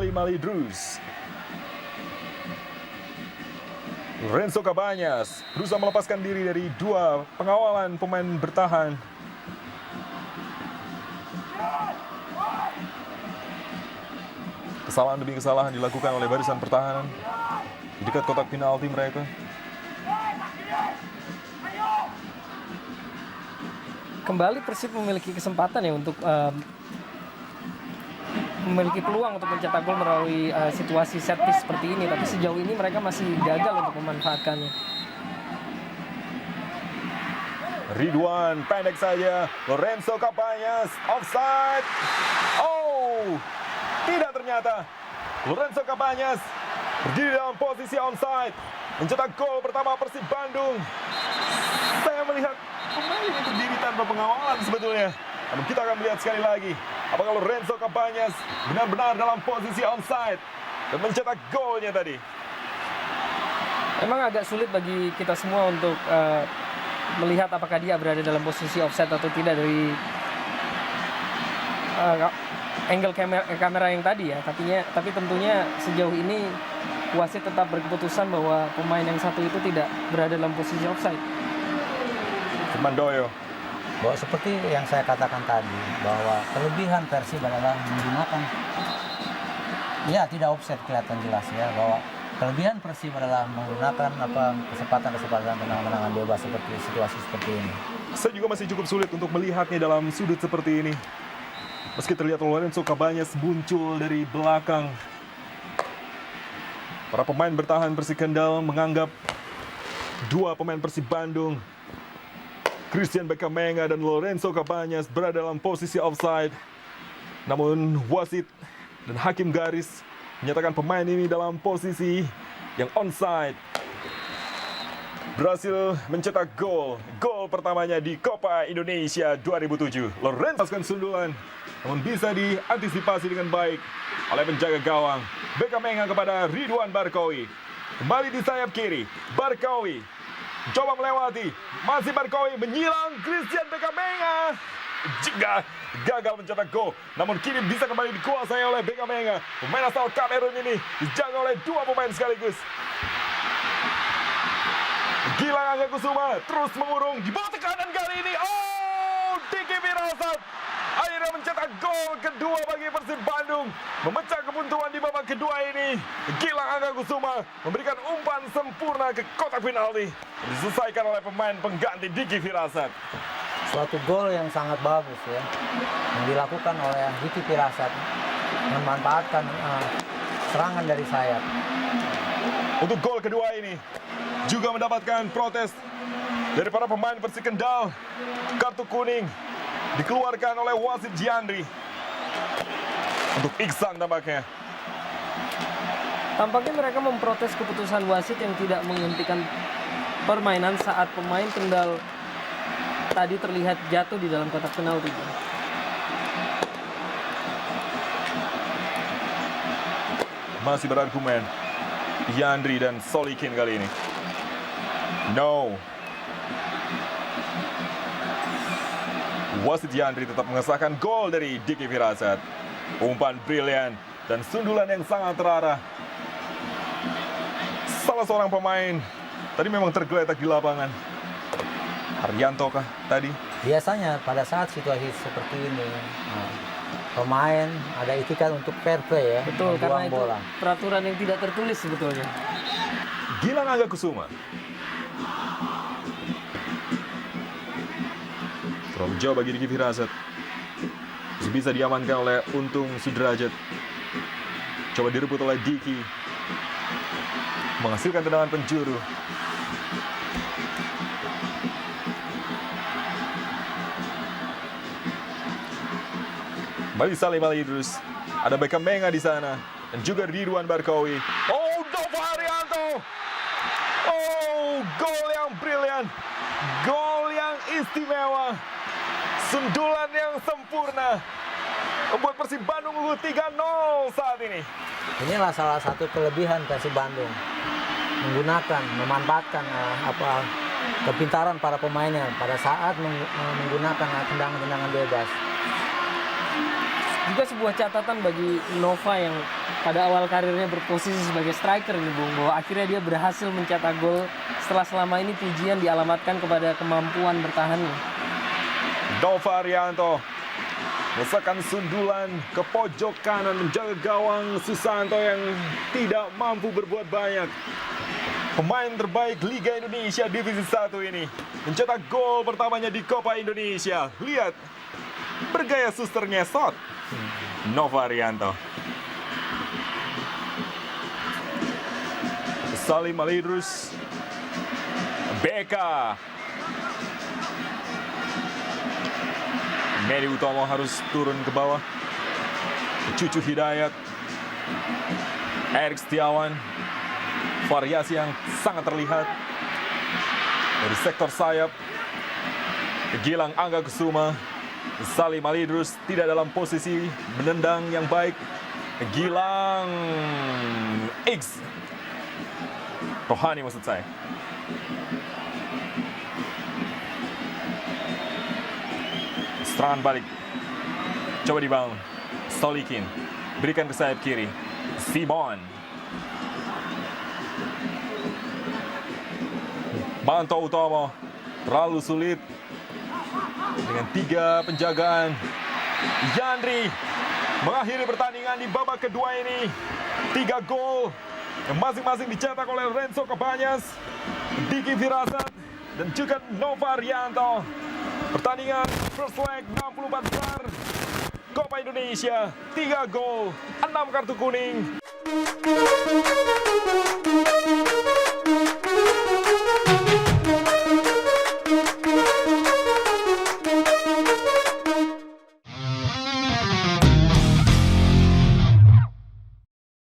Salim Idrus. Lorenzo Cabañas berusaha melepaskan diri dari dua pengawalan pemain bertahan. Kesalahan demi kesalahan dilakukan oleh barisan pertahanan di dekat kotak penalti mereka. Kembali Persib memiliki kesempatan ya untuk memiliki peluang untuk mencetak gol melalui situasi set piece seperti ini, tapi sejauh ini mereka masih gagal untuk memanfaatkannya. Ridwan pendek saja, Lorenzo Cabañas offside. Oh, tidak ternyata. Lorenzo Cabañas berdiri dalam posisi onside, mencetak gol pertama Persib Bandung. Saya melihat pemain ini berdiri tanpa pengawalan sebetulnya. Namun kita akan melihat sekali lagi, apakah Lorenzo Cabañas benar-benar dalam posisi onside dan mencetak golnya tadi. Memang agak sulit bagi kita semua untuk melihat apakah dia berada dalam posisi offside atau tidak dari angle kamera yang tadi ya. Tapi tentunya sejauh ini wasit tetap berkeputusan bahwa pemain yang satu itu tidak berada dalam posisi offside. Mandoyo. Bahwa seperti yang saya katakan tadi, bahwa kelebihan Persib adalah menggunakan, ya tidak offset kelihatan jelas ya, bahwa kelebihan Persib adalah menggunakan kesempatan-kesempatan tendangan-tendangan bebas seperti situasi seperti ini. Saya juga masih cukup sulit untuk melihatnya dalam sudut seperti ini. Meski terlihat Lorenzo Cabañas muncul dari belakang. Para pemain bertahan Persib Kendal menganggap dua pemain Persib Bandung, Christian Bekamenga dan Lorenzo Cabañas, berada dalam posisi offside. Namun wasit dan hakim garis menyatakan pemain ini dalam posisi yang onside. Berhasil mencetak gol pertamanya di Copa Indonesia 2007. Lorenzo paskan sundulan, namun bisa diantisipasi dengan baik oleh penjaga gawang. Bekamenga kepada Ridwan Barkowi. Kembali di sayap kiri, Barkowi coba melewati, masih Barkowi menyilang Christian Bekamenga. Jika gagal mencetak gol, namun kini bisa kembali dikuasai oleh Bekamenga. Pemain asal Kamerun ini dijaga oleh dua pemain sekaligus. Gilang Angga Kusuma terus mengurung di bawah tekanan kali ini. Oh, Diki Firasat akhirnya mencetak gol kedua bagi Persib Bandung, memecah kebuntuan di babak kedua ini. Gilang Angga Kusuma memberikan umpan sempurna ke kotak penalti, diselesaikan oleh pemain pengganti Diki Firasat. Suatu gol yang sangat bagus ya, yang dilakukan oleh Diki Firasat, memanfaatkan serangan dari sayap. Untuk gol kedua ini juga mendapatkan protes dari para pemain Persib Kendal. Kartu kuning dikeluarkan oleh wasit Giandri untuk Iksan tampaknya. Tampaknya mereka memprotes keputusan wasit yang tidak menghentikan permainan saat pemain Kendal tadi terlihat jatuh di dalam kotak penalti. Masih berargumen Giandri dan Solikin kali ini. No. Wasit Giandri tetap mengesahkan gol dari Diki Firasat. Umpan brilian dan sundulan yang sangat terarah. Salah seorang pemain tadi memang tergeletak di lapangan. Haryanto kah tadi? Biasanya pada saat situasi seperti ini, pemain ada itikat untuk fair play ya. Betul, karena itu bola. peraturan yang tidak tertulis sebetulnya. Gilang Angga Kusuma. From jauh bagi Diki Firasat. Bisa diamankan oleh Untung Sudrajat. Coba direbut oleh Diki. Menghasilkan tendangan penjuru. Kembali Salim Idrus. Ada Bekamenga di sana. Dan juga Ridwan Barkowi. Oh, Nova Haryanto. Oh, gol yang brilian. Gol yang istimewa. Sundulan yang sempurna. Membuat Persib Bandung unggul 3-0 saat ini. Inilah salah satu kelebihan Persib Bandung. Memanfaatkan kepintaran para pemainnya pada saat menggunakan tendangan-tendangan bebas. juga sebuah catatan bagi Nova yang pada awal karirnya berposisi sebagai striker ini Bung, bahwa akhirnya dia berhasil mencetak gol setelah selama ini pujian dialamatkan kepada kemampuan bertahannya. Nova Arianto menekan sundulan ke pojok kanan menjaga gawang Susanto yang tidak mampu berbuat banyak. Pemain terbaik Liga Indonesia Divisi 1 ini mencetak gol pertamanya di Copa Indonesia. Lihat, bergaya suster ngesot. Nova Arianto. Salim Alidrus. Beka. Medi Utomo harus turun ke bawah. Cucu Hidayat. Erik Setiawan. Variasi yang sangat terlihat dari sektor sayap. Gilang Angga Kusuma. Salim Alidrus tidak dalam posisi menendang yang baik. Gilang X. Rohani maksud saya. Serangan balik. Coba dibangun. Solikin. Berikan ke sayap kiri. Simon. Banto Utomo. Terlalu sulit. Dengan 3 penjagaan. Yandri. Mengakhiri pertandingan di babak kedua ini. 3 gol. Yang masing-masing dicetak oleh Renzo Cabanyas. Diki Firasat. Dan juga Nova Arianto. Pertandingan first leg 64 besar Copa Indonesia, 3 gol, 6 kartu kuning.